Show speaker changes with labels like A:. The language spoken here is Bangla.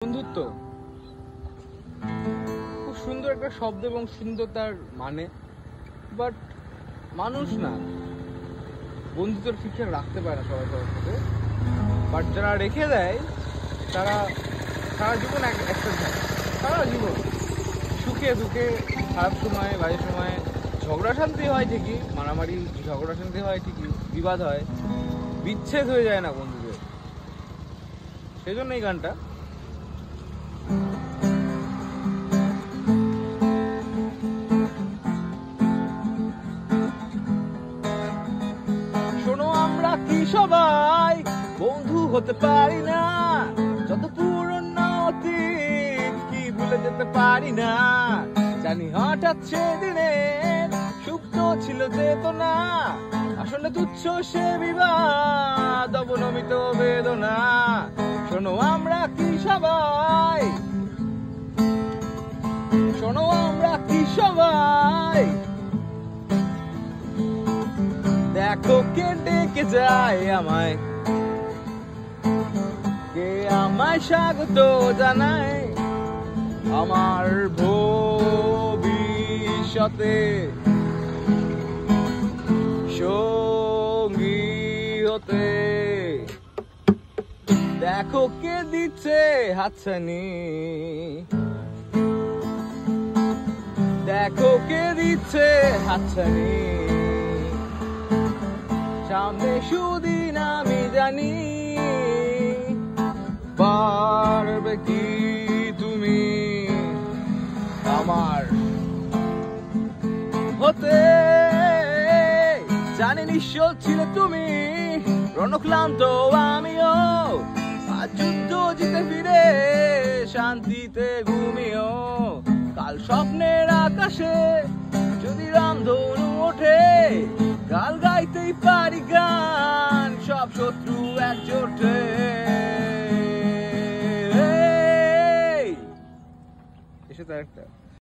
A: বন্ধুত্ব খুব সুন্দর একটা শব্দ এবং সুন্দর তার মানে, বাট মানুষ না বন্ধুত্ব ঠিকঠাক রাখতে পারে না সবাই সবার সাথে। বাট যারা রেখে দেয় তারা সারা জীবন একটা থাকে, সারা জীবন সুখে দুঃখে, খারাপ সময় বাজে সময় ঝগড়া শান্তি হয় ঠিকই, মারামারি ঝগড়া শান্তি হয় ঠিকই, বিবাদ হয়, বিচ্ছেদ হয়ে যায় না বন্ধুদের। সেজন্য এই গানটা। শোনো আমরা কি সবাই বন্ধু হতে পারি না, যত পুরনো অতীত কি ভুলে যেতে পারি না। জানি হঠাৎ সেদিনে সুপ্ত ছিল চেতনা, আসলে তুচ্ছ সে বিবাদ অবনমিত বেদনা। শোনো আমরা কি সবাই, শোনো আমরা কি সবাই, দেখো কে ডেকে যায় আমায়, কে আমায় স্বাগত জানায় আমার ভবিষ্যতে সঙ্গী হতে। দেখো কে দিচ্ছে হাতছানি, দেখো কে দিচ্ছে হাতছানি। সামনে সুদিন আমি জানি, পারবে কি তুমি আমার হতে। জানি নিশ্চয় ছিল তুমি রণক্লান্ত আমিও, আজ যুদ্ধ জিতে ফিরে শান্তিতে ঘুমিও। কাল স্বপ্নের আকাশে যদি রামধনু ওঠে, কাল গাইতেই পারি গান সব শত্রু একজোটে। এসে তো একটা